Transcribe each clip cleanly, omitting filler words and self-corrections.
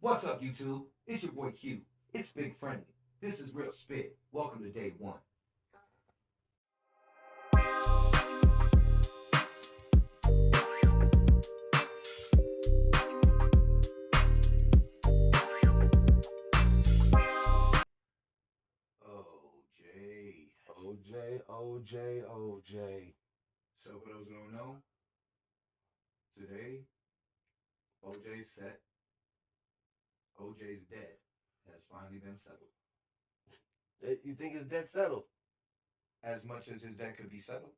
What's up, YouTube? It's your boy Q. It's Big Friendly. This is Real Spit. Welcome to day one. OJ. So for those who don't know, today, OJ's set. OJ's dead has finally been settled. You think his debt settled? As much as his debt could be settled.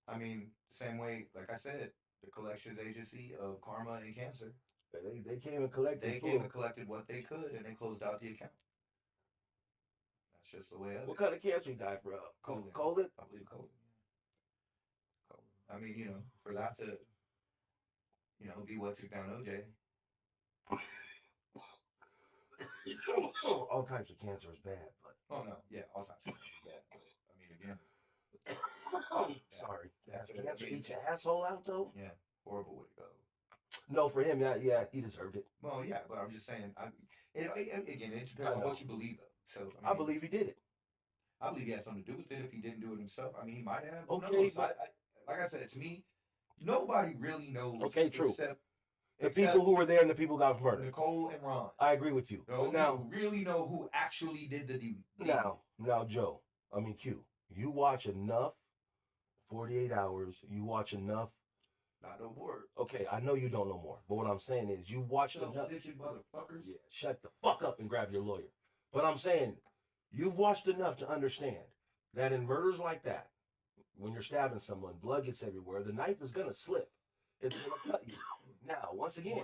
I mean, same way, like I said, the collections agency of karma and cancer. They came and collected. They came and collected what they could, and they closed out the account. That's just the way of it. What kind of cancer he died from? Colon. I believe colon. I mean, for that to, be what took down OJ. All types of cancer is bad, but oh no, yeah, all types of cancer is bad. But, I mean, again. Sorry. That's cancer eat your asshole out though? Yeah, horrible way to go. No, for him, yeah, he deserved it. Well, yeah, but I'm just saying. It depends on what you believe, though. So I believe he did it. I believe he had something to do with it. If he didn't do it himself, I mean, he might have. Okay, but like I said, to me, nobody really knows. Okay, true. Except the people who were there and the people who got murdered. Nicole and Ron. I agree with you. Now, really know who actually did the deed. Now, Joe. I mean, Q. You watch enough. 48 hours. You watch enough. Not a word. Okay, I know you don't know more, but what I'm saying is you watched enough. Snitching motherfuckers. Yeah, shut the fuck up and grab your lawyer. But I'm saying you've watched enough to understand that in murders like that, when you're stabbing someone, blood gets everywhere. The knife is gonna slip. It's gonna cut you. Now, once again,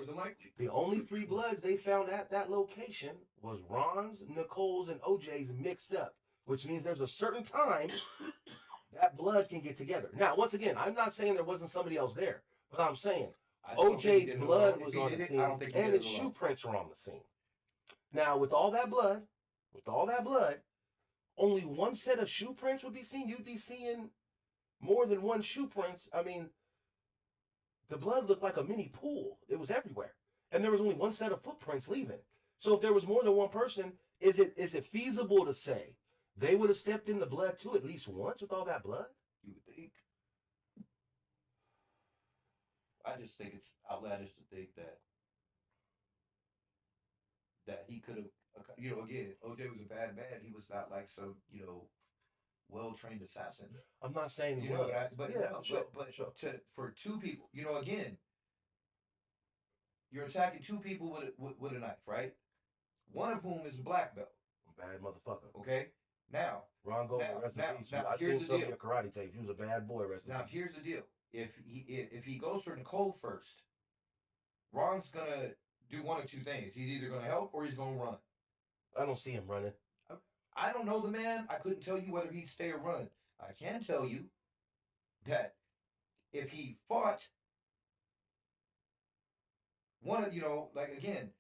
the only 3 bloods they found at that location was Ron's, Nicole's, and OJ's mixed up, which means there's a certain time that blood can get together. Now, once again, I'm not saying there wasn't somebody else there, but I'm saying OJ's blood was on the scene and its shoe prints were on the scene. Now, with all that blood, only one set of shoe prints would be seen. You'd be seeing more than one shoe prints. I mean, the blood looked like a mini pool. It was everywhere. And there was only one set of footprints leaving. So if there was more than one person, is it feasible to say they would have stepped in the blood too at least once with all that blood? You would think. I just think it's outlandish to think that he could have, again, OJ was a bad man. He was not like some, well-trained assassin. I'm not saying he was. For 2 people, again, you're attacking 2 people with a knife, right? One of whom is a black belt. Bad motherfucker. Okay? Now, Ron Goldman, rest in peace. I seen some of your karate tapes. He was a bad boy, rest in peace. Now, here's the deal. If he goes for Nicole first, Ron's gonna do one of 2 things. He's either gonna help or he's gonna run. I don't see him running. I don't know the man. I couldn't tell you whether he'd stay or run. I can tell you that if he fought one of, again,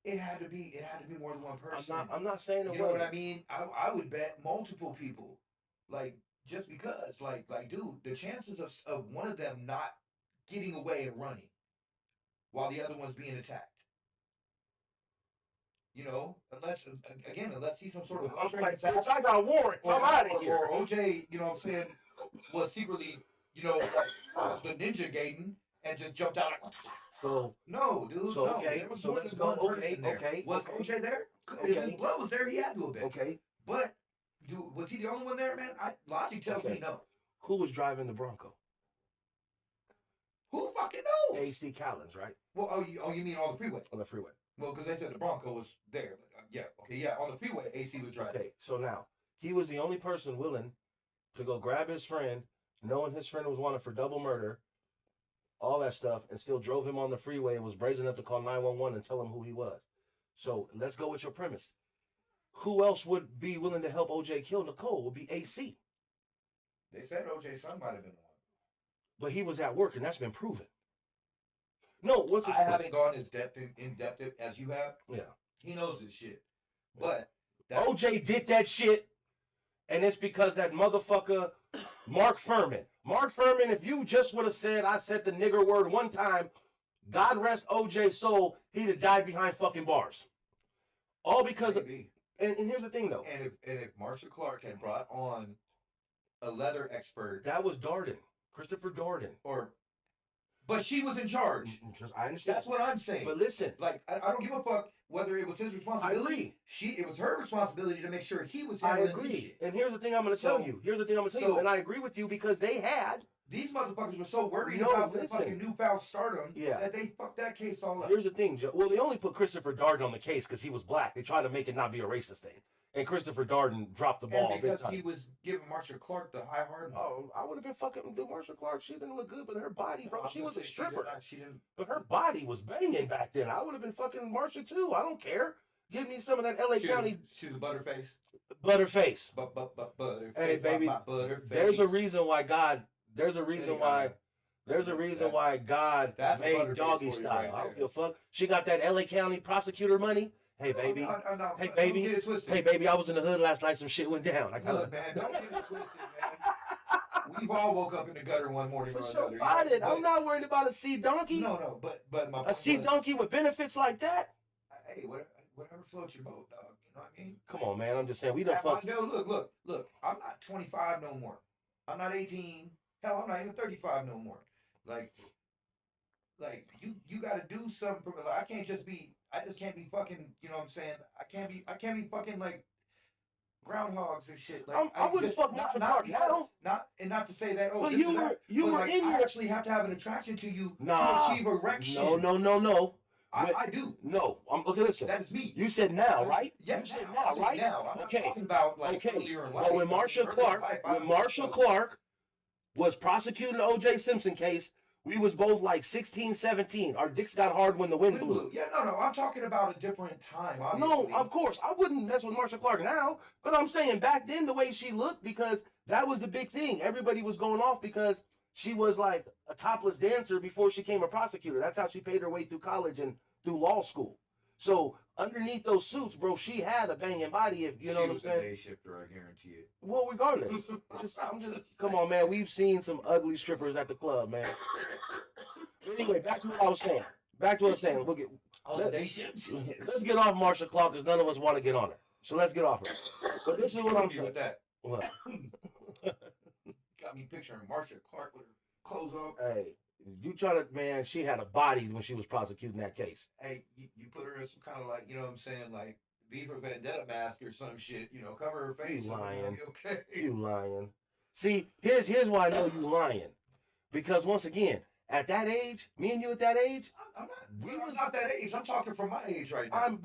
it had to be more than one person. I'm not saying it. You know what I mean? I would bet multiple people. Just because, dude, the chances of one of them not getting away and running while the other one's being attacked. Unless he's some sort of I got warrants. I'm out of here. Or OJ, was secretly, the ninja Gaiden and just jumped out like. So no, dude. So no. okay. So let's go. Okay. Was OJ there? Okay. If his blood was there, he had to have been. Okay. But dude, was he the only one there, man? Logic tells me no. Who was driving the Bronco? Who fucking knows? AC Collins, right? Well, you mean on the freeway? On the freeway. Well, because they said the Bronco was there. But, on the freeway, AC was driving. Okay, so now, he was the only person willing to go grab his friend, knowing his friend was wanted for double murder, all that stuff, and still drove him on the freeway and was brazen enough to call 911 and tell him who he was. So, let's go with your premise. Who else would be willing to help OJ kill Nicole? Would be AC. They said OJ's son might have been the one. But he was at work, and that's been proven. No, I haven't gone as in depth as you have. Yeah. He knows his shit. But OJ did that shit, and it's because that motherfucker Mark Ferman. Mark Ferman, if you just would have said, I said the nigger word one time, God rest OJ's soul, he'd have died behind fucking bars. All because of, Maybe. and here's the thing though. And if Marsha Clark had brought on a leather expert, That was Darden. Christopher Darden. but she was in charge. I understand. That's what I'm saying. But listen, Like I don't give a fuck whether it was his responsibility. I agree. It was her responsibility to make sure he was I handling this agree. shit. And here's the thing I'm going to tell you. Here's the thing I'm going to tell you. And I agree with you because they had. These motherfuckers were so worried No, about their listen. fucking newfound stardom Yeah. that they fucked that case all up. Here's the thing, Joe. Well, they only put Christopher Darden on the case because he was black. They tried to make it not be a racist thing. And Christopher Darden dropped the ball. And because he was giving Marsha Clark the high hard. Oh, I would have been fucking do Marsha Clark. She didn't look good, but her body, bro. She was a stripper. She didn't. But her body was banging back then. I would have been fucking Marsha too. I don't care. Give me some of that LA County She's a butterface. butterface. Butterface. Hey, baby. Butterface. There's a reason why God. There's a reason why. There's a reason why God made doggy style. Right, I don't give a fuck. She got that LA County prosecutor money. Hey baby. No, Hey baby. Don't get it twisted. Hey baby. I was in the hood last night. Some shit went down. I got Look, man, don't get it twisted, man. We've all woke up in the gutter one morning For or sure another. about it. I'm not worried about a sea donkey. No, but my A sea donkey with benefits like that. Hey, whatever floats your boat, dog. You know what I mean? Come on, man. I'm just saying we done fucked. No, look. I'm not 25 no more. I'm not 18. Hell, I'm not even 35 no more. Like you got to do something for me. Like, I just can't be fucking. You know what I'm saying? I can't be fucking like groundhogs and shit. Like I wouldn't fuck Marsha Clark now. Not to say that. Oh, Well, this you is were that, you but were like, in I your. actually have to have an attraction to you Nah. to achieve erection. No. I do. No. Okay, listen. That is me. You said now, right? Yeah, You said now, now, right? Now. I'm Okay. not talking about like Okay. earlier in life. But when Marsha Clark was prosecuting the O.J. Simpson case, we was both like 16, 17. Our dicks got hard when the wind blew. Yeah, no. I'm talking about a different time. Obviously. No, of course. I wouldn't mess with Marsha Clark now. But I'm saying back then, the way she looked, because that was the big thing. Everybody was going off because she was like a topless dancer before she became a prosecutor. That's how she paid her way through college and through law school. So underneath those suits, bro, she had a banging body. If you know what I'm saying. Day shifter, I guarantee it. Well, regardless, come on, man. We've seen some ugly strippers at the club, man. Anyway, back to what I was saying. Look at Day shift. let's get off Marsha Clark because none of us want to get on her. So let's get off her. But this is what I'm saying. With that. What? Got me picturing Marsha Clark with her clothes off. Hey, you try to, man, she had a body when she was prosecuting that case. Hey, you put her in some kind of like, you know what I'm saying, like V for Vendetta mask or some shit, cover her face. You lying. Okay. You lying. See, here's why I know you lying. Because once again, at that age, me and you at that age, I'm not that age. I'm talking from my age right now.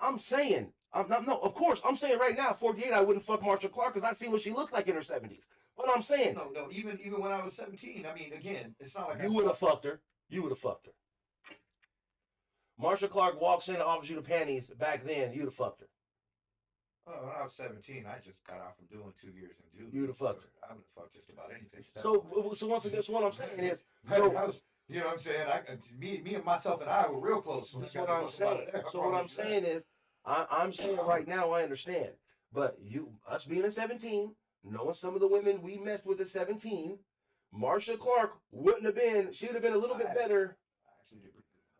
I'm saying, of course, I'm saying right now, 48, I wouldn't fuck Marsha Clark because I seen what she looks like in her 70s. But I'm saying, no, even when I was 17, I mean, again, it's not like you would have fucked her. You would have fucked her. Marsha Clark walks in and offers you the panties back then, you'd have fucked her. Oh, when I was 17, I just got out from doing 2 years in jail. You'd have fucked her. I would have fucked just about anything. So once again, what I'm saying is, you know what I'm saying? Me and myself and I were real close. That's what I'm saying. So what I'm saying is, I'm saying right now, I understand. But us being at 17, knowing some of the women we messed with at 17, Marsha Clark she would have been a little bit better.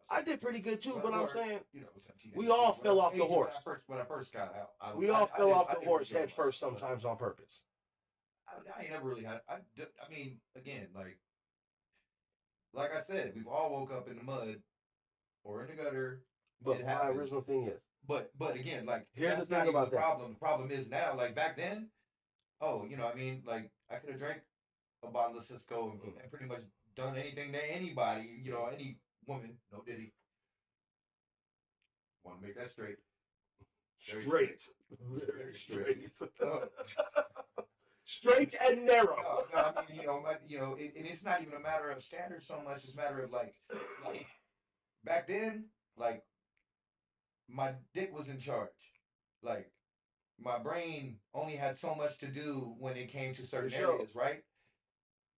I did pretty good too, but I'm saying, we all fell off the horse. When I first got out, we all fell off the horse head first sometimes on purpose. I ain't never really had, I mean, again, like I said, we've all woke up in the mud or in the gutter. But my original thing is, but again, like, here's that's the thing not even about the that. problem. The problem is now, like back then, I mean, like I could have drank a bottle of Cisco and pretty much done anything to anybody, any woman, no diddy. Want to make that straight. Straight. Very straight. Straight and narrow. No, I mean, and it's not even a matter of standards so much. It's a matter of like back then, like my dick was in charge. Like my brain only had so much to do when it came to certain areas, right?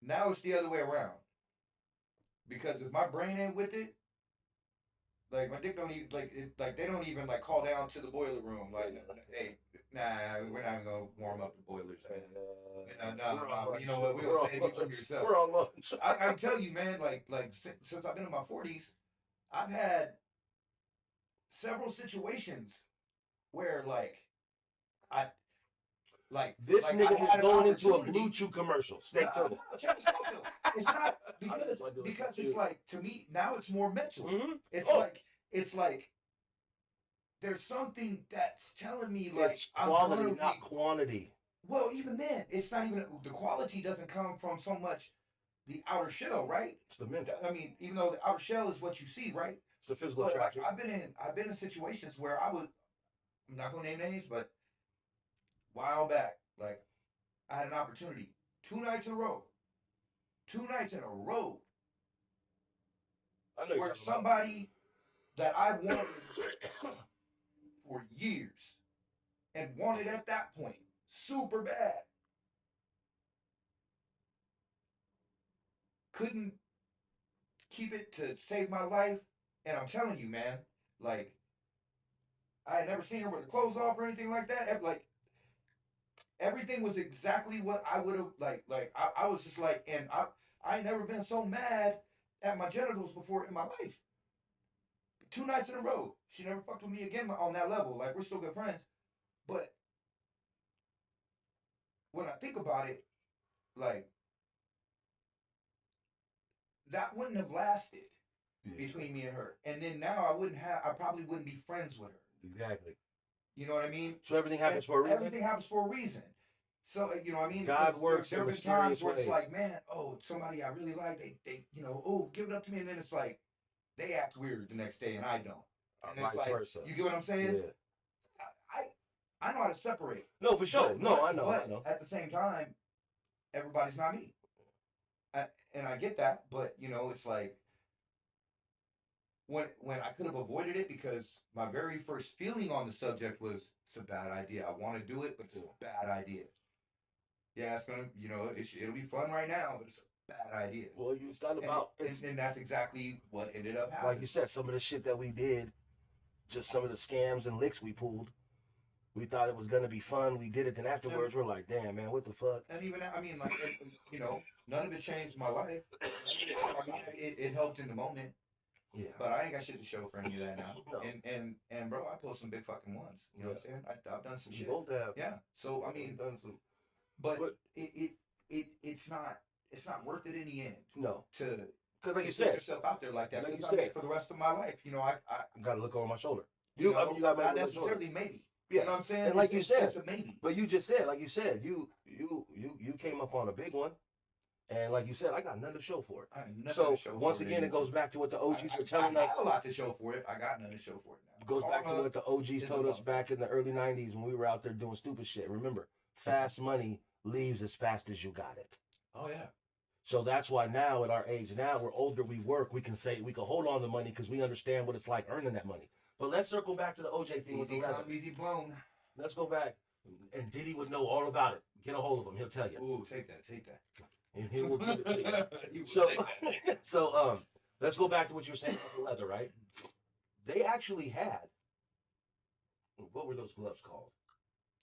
Now it's the other way around. Because if my brain ain't with it, Like my dick don't even like they don't even like call down to the boiler room like, hey, nah, we're not even gonna warm up the boilers, man. No. You know what? We'll save you from yourself. We're on lunch. I tell you, man. Like since I've been in my 40s, I've had several situations where I This like nigga I is had an going into a opportunity. Blue Chew commercial. Stay tuned. It's not because it's like to me now it's more mental. Mm-hmm. It's like there's something that's telling me like It's quality, not quantity. Well, even then, it's not even the quality doesn't come from so much the outer shell, right? It's the mental. I mean, even though the outer shell is what you see, right? It's the physical But attraction. I've been in situations where I'm not gonna name names, but a while back, like I had an opportunity 2 nights in a row. 2 nights in a row. I know Where somebody that I wanted for years and wanted at that point super bad couldn't keep it to save my life. And I'm telling you, man, like I had never seen her with her clothes off or anything like that. Like everything was exactly what I would have I was just like, and I ain't never been so mad at my genitals before in my life. 2 nights in a row. She never fucked with me again on that level. Like we're still good friends. But when I think about it, like that wouldn't have lasted between me and her. And then now I probably wouldn't be friends with her. Exactly. You know what I mean? So everything happens for a reason? Everything happens for a reason. So, you know what I mean? God works in mysterious times where ways. it's like, man, oh, somebody I really like, they you know, oh, give it up to me. And then it's like, they act weird the next day and I don't. And it's like, versa. You get what I'm saying? Yeah. I know how to separate. No, for sure. I know. At the same time, everybody's not me. And I get that, but you know, it's like when I could have avoided it because my very first feeling on the subject was it's a bad idea. I want to do it, but it's a bad idea. Yeah, it's gonna, you know, it'll be fun right now, but it's a bad idea. Well, it's not about, and that's exactly what ended up happening. Like you said, some of the shit that we did, just some of the scams and licks we pulled. We thought it was gonna be fun. We did it, then afterwards we're like, damn, man, what the fuck? And even I mean, like, you know, none of it changed my life. I mean, it helped in the moment. Yeah. But I ain't got shit to show for any of that now. No. And bro, I pulled some big fucking ones. You know what I'm saying? I've done some shit. Both have. Yeah. So I mean, done some. But it's not worth it in the end. No. Because like you said, yourself out there like that. Like you said, I mean, for the rest of my life, you know, I gotta look over my shoulder. You got not necessarily maybe. Yeah. You know what I'm saying? And like you said, maybe. But you just said, like you said, you came up on a big one. And like you said, I got nothing to show for it. So once again, it goes back to what the OGs were telling us. I have a lot to show for it. I got nothing to show for it now. It goes back to what the OGs told us back in the early 90s when we were out there doing stupid shit. Remember, fast money leaves as fast as you got it. Oh, yeah. So that's why now at our age, now we're older, we work, we can hold on to money because we understand what it's like earning that money. But let's circle back to the OJ thing. Easy blown. Let's go back. And Diddy would know all about it. Get a hold of him. He'll tell you. Ooh, take that. And he will give it to you. So let's go back to what you were saying about the leather, right? They actually had, what were those gloves called?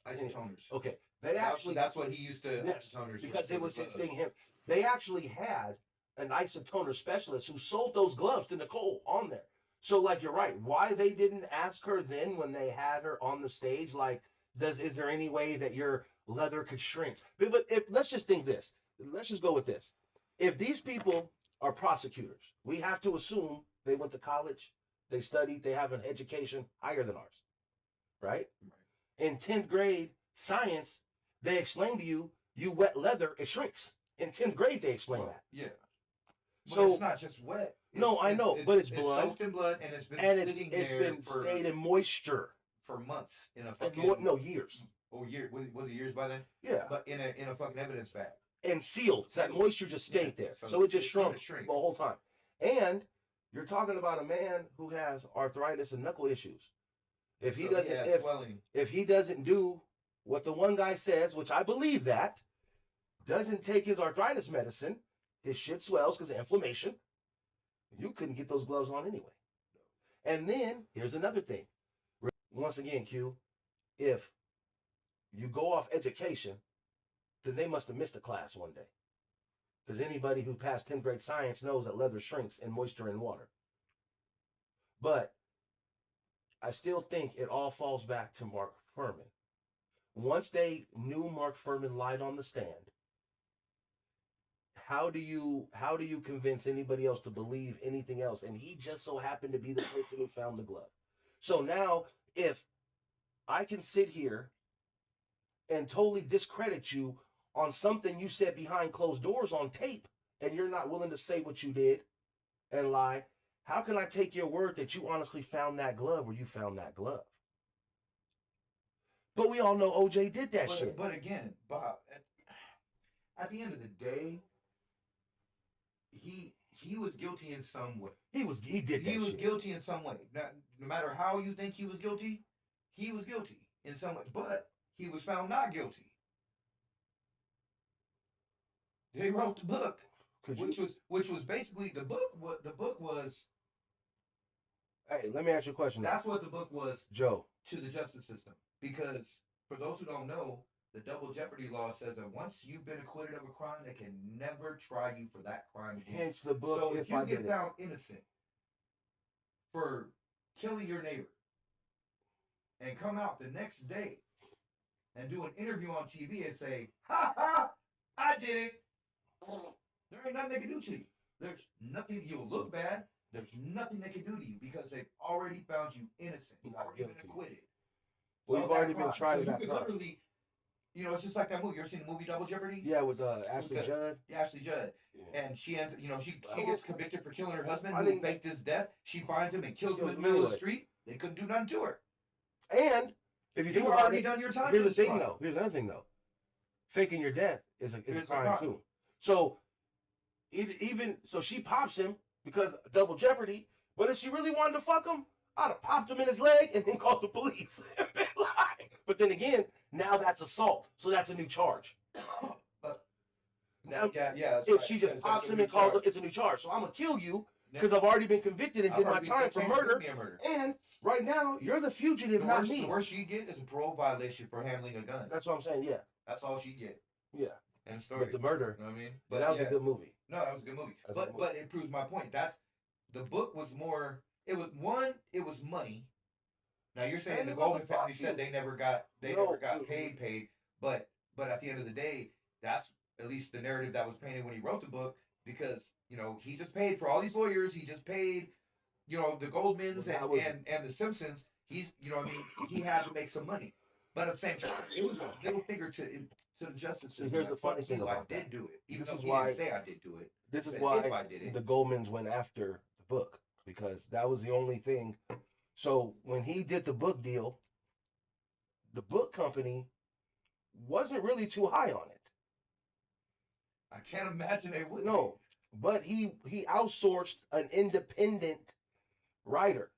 Isotoners. Okay. That's what he used to. Yes, because it was his thing. They actually had an isotoner specialist who sold those gloves to Nicole on there. So, like, you're right. Why they didn't ask her then when they had her on the stage, like, is there any way that your leather could shrink? But let's just think this. Let's just go with this. If these people are prosecutors, we have to assume they went to college, they studied, they have an education higher than ours, right? In 10th grade science, they explain to you, you wet leather, it shrinks. In 10th grade, they explain that. Yeah. So it's not just wet. I know, but it's blood. It's soaked in blood, and it's been stayed in moisture for months in a fucking years. Oh, was it years by then? Yeah. But in a fucking evidence bag. And sealed. That moisture just stayed there. So it just shrunk the whole time. And you're talking about a man who has arthritis and knuckle issues. If he doesn't do what the one guy says, which I believe that, doesn't take his arthritis medicine, his shit swells because of inflammation. You couldn't get those gloves on anyway. And then here's another thing. Once again, Q, if you go off education, then they must have missed a class one day. Because anybody who passed 10th grade science knows that leather shrinks in moisture and water. But I still think it all falls back to Mark Ferman. Once they knew Mark Ferman lied on the stand, how do you convince anybody else to believe anything else? And he just so happened to be the person who found the glove. So now, if I can sit here and totally discredit you on something you said behind closed doors on tape, and you're not willing to say what you did and lie, how can I take your word that you honestly found that glove or you found that glove? But we all know OJ did that shit. But again, Bob, at the end of the day, he was guilty in some way. He was guilty in some way. No matter how you think he was guilty in some way. But he was found not guilty. They wrote the book, which was basically the book. What the book was. Hey, let me ask you a question. That's what the book was, Joe, to the justice system. Because for those who don't know, the double jeopardy law says that once you've been acquitted of a crime, they can never try you for that crime again. Hence the book. So if you get found innocent for killing your neighbor and come out the next day and do an interview on TV and say, "Ha ha, I did it," there ain't nothing they can do to you. There's nothing. You'll look bad. There's nothing they can do to you because they've already found you innocent. You've already been acquitted. Well, you've already been tried. So you could literally, it's just like that movie. You ever seen the movie Double Jeopardy? Yeah, with Ashley Judd. Ashley Judd. Yeah. And she ends, she gets convicted for killing her husband. I who faked his death. She finds him and kills him in the middle of the street. They couldn't do nothing to her. And if you think about already it, done your time. Here's the thing, though. Here's another thing, though. Faking your death is a crime too. So so she pops him because of Double Jeopardy. But if she really wanted to fuck him, I'd have popped him in his leg and then called the police. But then again, now that's assault, so that's a new charge. Now, if she just pops him and calls him, it's a new charge. So I'm gonna kill you because I've already been convicted and did my time for murder. And right now, you're the fugitive, not me. The worst she get is a parole violation for handling a gun. That's what I'm saying. Yeah, that's all she get. Yeah, and story. But the murder. You know what I mean? But that was a good movie. No, that was a good movie. But it proves my point. The book was more. It was money. Now you're saying the Goldman family said they never got paid, but at the end of the day, that's at least the narrative that was painted when he wrote the book, because he just paid for all these lawyers, he just paid the Goldmans and the Simpsons. He's he had to make some money, but at the same time, it was a middle finger to the justice system. Here's the funny thing about I did do it, even this though is he why didn't say I did do it. This is why the Goldmans went after the book, because that was the only thing. So when he did the book deal, the book company wasn't really too high on it. I can't imagine they would. No, but he outsourced an independent writer.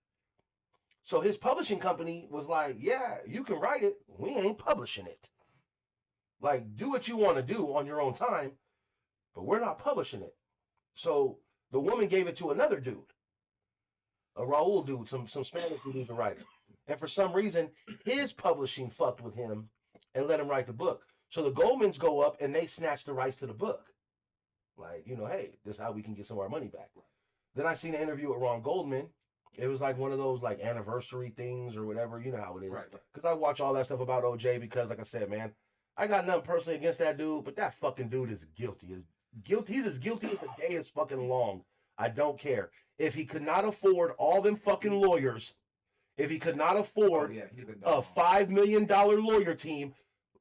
So his publishing company was like, yeah, you can write it. We ain't publishing it. Like, do what you want to do on your own time, but we're not publishing it. So the woman gave it to another dude. A Raul dude, some Spanish dude who's a writer. And for some reason, his publishing fucked with him and let him write the book. So the Goldmans go up and they snatch the rights to the book. Like, hey, this is how we can get some of our money back. Then I seen an interview with Ron Goldman. It was like one of those like anniversary things or whatever. You know how it is. Because I watch all that stuff about OJ because, like I said, man, I got nothing personally against that dude, but that fucking dude is guilty. He's as guilty as the day is fucking long. I don't care. If he could not afford all them fucking lawyers, if he could not afford a $5 million lawyer team,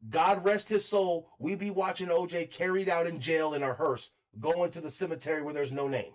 God rest his soul, we be watching OJ carried out in jail in a hearse, going to the cemetery where there's no name.